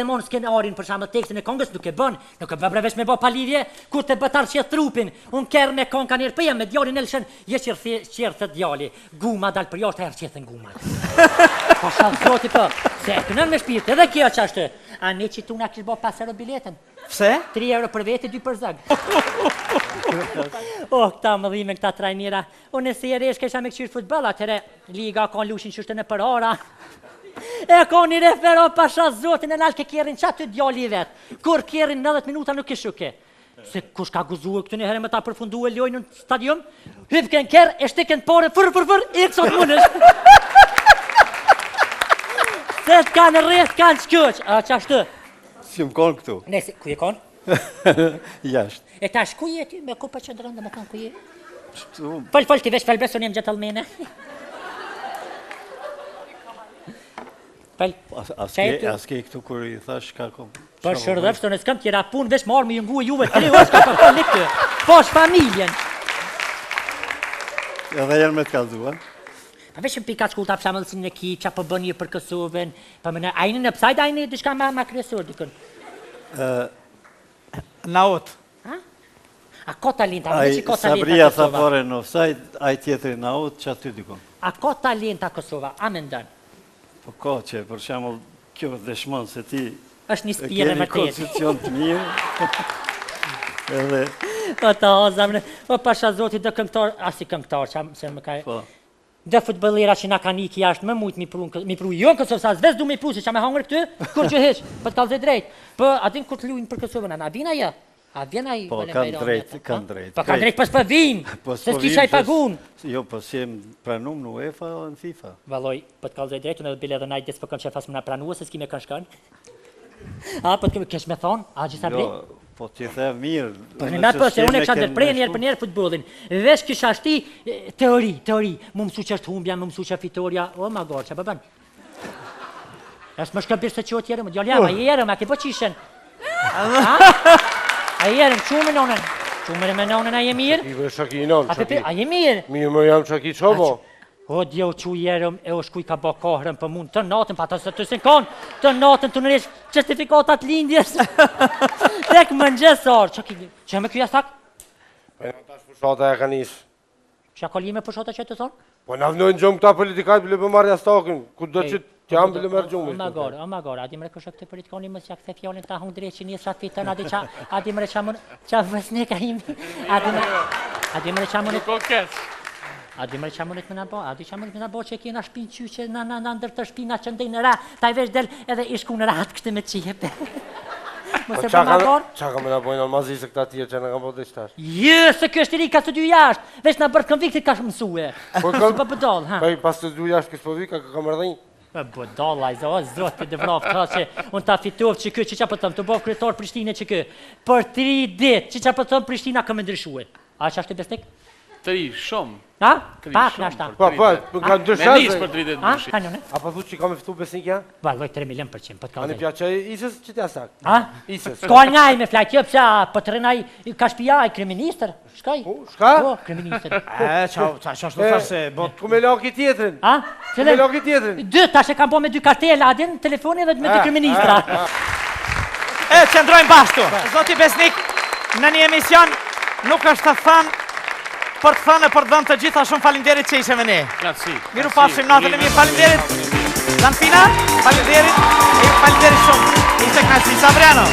Mon skenarin për shembull tekstin e këngës nuk e bën vesh me bë palidhje kur të bëtar që trupin un kerr me këngë kanë rpia me djalin Elshën je qirth djali guma dal për jashtë herë qetën guma po sa zoti po se kënë me shpirt edhe kjo ç'ashtu a ne që tu na kish bë 5 euro biletën pse 3 euro për vete 2 për zog këta mëdhime këta trajnera unë si resh kisha me këshir futboll atëre liga ka lushin çështën e për ora e ka një refero pasha zotin e nalke kjerin qatë të djali vetë. Kur kjerin 90 minuta nuk ishu ke. Se kush ka guzuë këtë një herë me ta përfundu e lojnë në stadium, hypken kjerë, e shtiken pare, fër, e kësot munësh. Se të kanë rreth, kanë qëq, a qashtë? Si më konë këtu? Nesi, ku je konë? Jashtë. E tash, ku je ti? Me ku për që ndërën dhe më konë ku je? Fol, ti vesh felbeson jem gjetëllmene. Aske këtu kur i thash ka kom... Për shërdhëfës në s'kam tjera pun vesh marrë me jëngu e juve të rejë, s'ka për këllë këtë, posh familjen. Edhe janë me të kalzuan? Pa veshëm pika shkullta për shamëllësin në ki, qa për bënjë për Kosovën, pa më në ajnë në pësajt, ajnë dishka ma kryesur dikën. Naot. A ko talent, a më që ko talent a Kosova? Sabria tha fore në offside, aj tjetëri naot, që aty dikon. A ko talent a Kosova, a më ndonë? Po ko që, për shemull, kjo dëshmon se ti është një spire me keni konstitucion të mirë. Edhe... O të ozam, o pasha zotit dhe këngtar, asi këngtar, që më ka... Dhe futbolera që na ka niki jashtë më mujtë mi pru jo në Kosovë, sa zves du mi pru, se që me hangër këty, kur që heq, për të kalze drejt. Për adin kur të lujnë për Kosovën, a vina ja? A vjen ai po kanë drejt. Po kanë drejt pas për vin. Se s'kisha i pagun. Jo, po si jem pranum në UEFA o në FIFA. Valloj, po të kalzoj drejtun edhe bile edhe najt des po kanë qefas më na pranua se s'ki me kanë shkon. A, po të kesh me thonë? A, gjitha ble? Jo, po t'je the mirë. Po në natë po se unë e kësha ndërprej njerë për njerë futbolin. Vesh kisha shti teori. Mu mësu që është humbja, mu mësu që fitoria. O, ma gorë, që përbën? Eshtë më shkëbirë se që o tjere, më djallja, ma jere, ma ke po qishen. A jerëm, qumë nonën? Qumë me nonën a je mirë? I vë shaki nonë, qaki. A je mirë? Mirë më jam qaki qobo. O, djo që jerëm e o shkuj ka bo kohrën për mund të natën, pa ta se të sinkon, të natën të nëresh certifikatat lindjes. Tek më njësar, që me kja sak? Po në tash pushata e ka nisë. Që ka li me pushata që të thonë? Po në avnojnë gjëmë këta politikajt bile për marrja stakin, ku do që t'jam bile mërë gjumë. O ma gore, adi mre kështë këtë politikoni mësë që këthe fjallin ta hungdre që njës shatë fitën, adi mre qa mën, qa vësne ka imi, adi mre qa mënit, adi mre qa mënit më në bo, adi qa mënit më në bo që kena shpinë qyqe, në ndër të shpina që ndej në ra, ta i vesh del edhe ishku në ratë këtë me qipe. Po qa ka me në bojnë almazi se këta tjerë që në ka po dhe qëtash? Jë, se kjo është i ri ka studiu jashtë, vesh në bërë konviktit ka mësue. Po bëdol, ha? Po i pas studiu jashtë kësë po vika, ka mërdhenjë? Po bëdol, a i zotë të vraf, ka që unë ta fitov që kjo që qa pëtëm, të bëvë kryetar Prishtine që kjo. Për 3 dit, që qa pëtëm Prishtina ka me ndryshue. A që ashtë të bestik? 3, shumë. Ha? Pak në ashta. Po, ka ndryshazë. Me nisë për 3 dit ndryshim. Ha, njone? A pa thu që ka me fëtu besnik ja? Valloj 3 milion %, po të A në kalzej. pja që isës që t'ja sak? Ha? Isës. Ska njaj me flaj, kjo pësa, po të rënaj, ka shpija i kriministër, shkaj? Shka? Po, kriministër. Qa është të thash se bot... Ku me laki tjetërin? Ha? Ku me laki tjetërin? 2, tash e kam po me 2 kartela, adin në telefoni dhe me 2 kriministra. Qëndrojmë bashtu. Zoti Besnik, në një emision nuk është të thënë për të thënë e për të dhënë të gjitha shumë falinderit që ishe me ne. Miru pafshim natën e mirë, falinderit. Zanfina, falinderit, e falinderit shumë. Ishte knasi, Sabriano.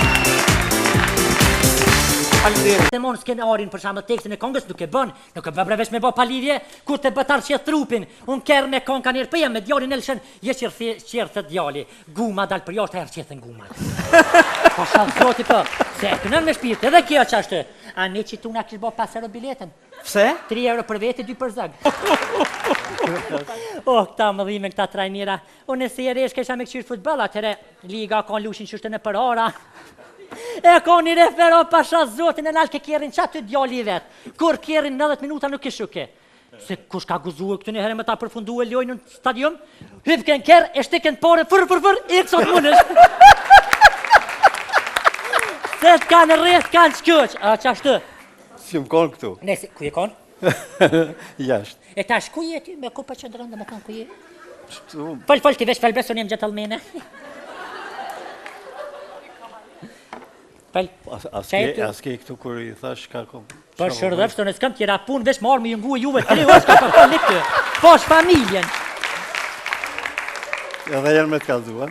Falinderit. Të mon skenarin për shambë tekstin e këngës nuk e bën vesh me bë palidhje, kur të bëtar që trupin, unë kerr me këngë kanë rpia me djalin Elshën, je qirth djali, guma dal për jashtë herë qetën guma. Po sa zoti po, se kënë me shpirt edhe kjo ç'ashtu. A ne që tu na kish bë 5 euro biletën? Pse? 3 euro për vete, 2 për zog. Këta mëdhime, këta trajnera. Unë si e resh kisha me këshirë futboll, atëre liga ka lushin çështën e për ora. E ka një refero pasha zotin e nalke kjerin qatë të djali vetë. Kur kjerin 90 minuta nuk ishu ke. Se kush ka guzuë këtë një herë me ta përfundu e lojnë në stadium, hypken kjerë, e shtiken pare, fër, e kësot munësh. Se të kanë rreth, kanë qëq, a qashtë? Si më konë këtu? Nesi, ku je konë? Jashtë. E tash, ku je ti? Me ku për qëndrën dhe me konë ku je? Fol, ti vesh felbeson jem gjetëllmene. Pel, Aske këtu kur I thash ka kom... për shërdhëfsh të në s'këm tjera punë, vesh marrë me jëngu e juve 3 orë s'ka përkon një këtë. Posh familjen. Edhe janë me të kalzua.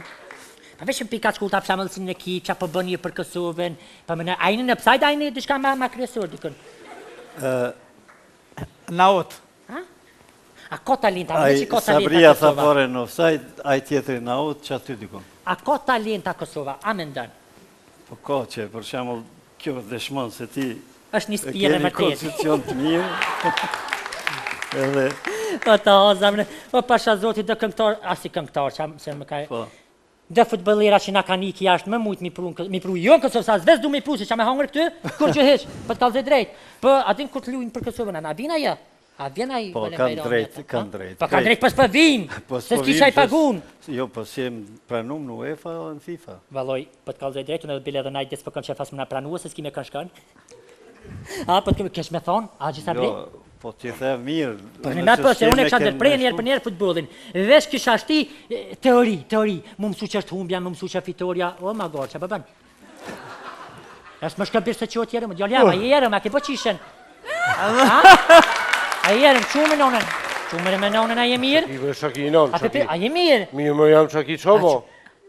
Pa vesh në pika shkullta për shamëllësin në ki, qa për bën një për Kosovën, pa më në ajnë në pësajt, ajnë në dishka ma kryesur, dikën. Naut. A ko talenta, më që ko talenta Sabria tha Kosova? fare në offside, aj tjetëri naut, që aty dikon. A ko talenta Kosova, a me ndën? Po ka që, për shemull, kjo dëshmon se ti është një spire keni më tjetë. kondicion të mirë. Edhe... O ta ozam, o pasha zoti dhe këngtar, asi këngtar, që se më ka... Po. Dhe futbolera që na ka iki jashtë më mujtë mi pru jo në Kosovë, sa zves du mi pru, se që me hangër këty, kur që heq, për të kalëzë drejt. Po, atin kur të lujnë për Kosovën, a vina ja? A vjena I... Po, kanë drejt. Po, kanë drejt pas për vim, se s'kisha I pagun. Jo, po si jem pranum në UEFA o në FIFA. Valoj, për të kalëzë drejtu, në dhe bile dhe najtë desë për kanë që fasë më në pranua, se s'ki me kanë shkanë. A, për të kesh me thonë, a gjitha bre? Jo, po t'ju the mirë. Për në natë për se unë e kësha ndërprej njerë për njerë futbolin. Vesh kisha shti teori. Mu mësu që është humbja, mu mësu që fitoria. O, ma gorë, që përbën. Eshtë më shkëbirë se që o tjerë, më djallja, ma jere, ma ke po qishen. A jere, më qumë nonën. Qumë me nonën a je mirë? I vë shaki non, shaki. A je mirë? Mirë më jam shaki qobo.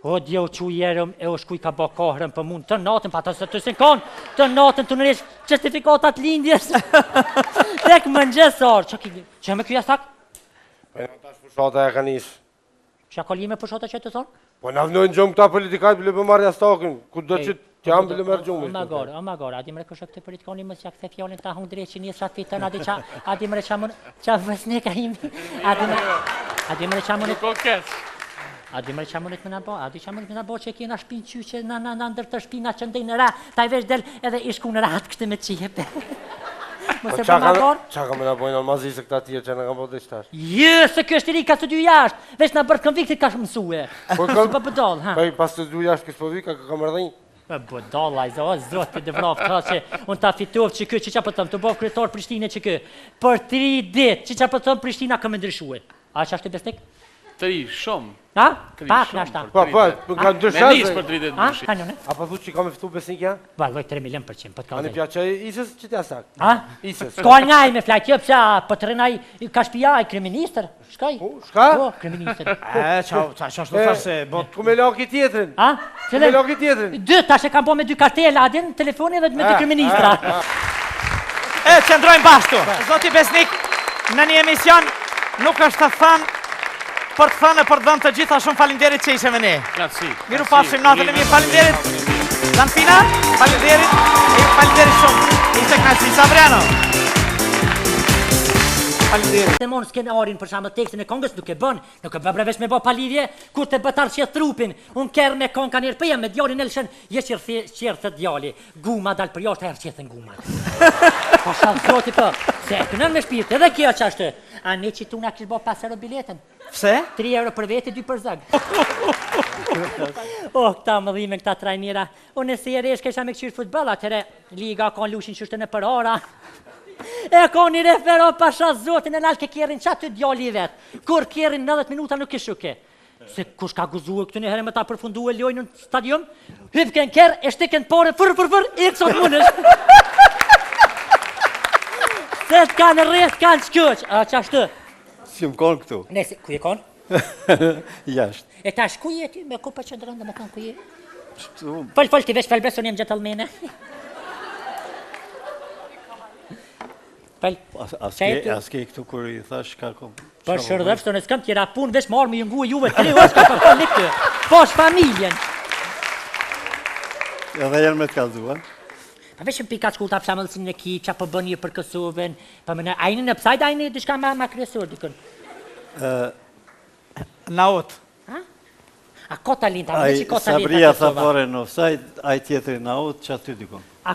O, djo që jerëm e o shkuj ka bo kohrën për mund të natën, pa të se konë, të natën të nëresh certifikatat lindjes. Tek më njësor, që me kja sak? Po në tash pushata e ka nisë. Që ka lime pushata që të thonë? Po në avnojnë gjumë këta politikajt bile për marrja stakin, ku do që t'jam bile mërë gjumë. O ma gore, adi mre kështë këtë politikoni më s'ja këthe fjallin ta hung drejt që njës shatë fitën, adi mre qa mënë, qa vësnika imi, adi mre qa mënë, adi mre qa mënët më në bo, adi qa mënët më në bo që e kena shpinë që që në ndër të shpina që ndej në ra, ta I vesh del edhe ishku në ratë kështë me qijepe. Po qa ka me në bojnë almazi se këta tjerë që në kam po të ishtash? Jë, se kjo është I ri ka studiu jashtë, veç në bërë konviktit ka mësue. Po bëdol, ha? Pa I pas të studiu jashtë kësë po vika, ka mërdhenjë? Bëdol, a I zotë të vraf, ka që unë ta fitov që kjo që qa pëtëm, të bovë kryetar Prishtine që kjo. Për 3 dit, që qa pëtëm Prishtina ka me ndryshue. A që ashtë të besnik? 3 shumë. Ha? Pak në ashta. Po, ka ndryshazë. Me nisë për 3 ditë Ha? ndryshim. Ka njone? A pa thu që ka me fitu besnik ja? Valoj 3 milion %, për të A në kalzej. pja që isës që t'ja sak? Ha? Isës. Ska njaj me flajt, jo pësa, për të rënaj, ka shpija I kriministër. Shkaj? Shka? Po, kriministër. Qa është të thasë se... Ku me laki tjetrin? Ha? Ku me laki tjetrin? 2, tash e kam po me 2 kartela, adin, telefoni dhe me 2 kriministra. E, qëndrojmë bashtu. Zoti Besnik, në një emision nuk është të thënë, për të thënë e për të dhënë të gjitha shumë falinderit që ishe me ne. Miru pafshim natën e mirë, falinderit. Zanfina, falinderit shumë. Ishte knaqësi, Sabriano. Falinderit. Të monë s'ken arin për shamë tekstin e kongës, nuk e bëbrevesh me bo palidhje, kur të bëtar që trupin, unë kërë me kong ka njerë pëja me djalin Elshen, je qërë të djali, guma dal për jashtë, herë qëthën guma. Po shalë zoti për, se e kënën me shpirtë, edhe kjo që ashtë, a ne që tu nga kishë bo 5 euro biletën. Pse? 3 euro për vete, 2 për zëg. Këta më dhime, këta trajnira. Unë e si e resh kesha me këqyrë futbol, atëre liga ka lushin qështën e për ora. E ka një refero pasha zotin e nalë ke kjerin qatë të djali I vetë. Kur kjerin 90 minuta nuk e shuke. Se kush ka guzuë këtë një herë me ta përfundu e lojnë në stadium, hypken kjerë, e shtiken pore, fër, i kësot munësh. Se të kanë rreth, kanë qëq, a që ashtë? Si më konë këtu? Nese, ku je konë? Jashtë. E tash, ku je ty me ku për qëndrën dhe me kanë ku je? Fol, ti vesh felbeson jem gjetëllmene. Fol, Aske këtu kur I thash ka kom... për shërdhëfsh të në s'këm tjera punë, vesh marrë me jëngu e juve 3 orë s'ka përkon një këtë. Posh familjen. Edhe janë me të kalzua. Pa vesh në pika shkullta për shamëllësin në ki, qa për bën një për Kosovën, pa më në ajnë në pësajt, ajnë dishka ma kryesur, dikën. Naut. A ko talenta, më që ko talenta Sabria tha Kosova? fare në offside, aj tjetëri naut, që aty dikon.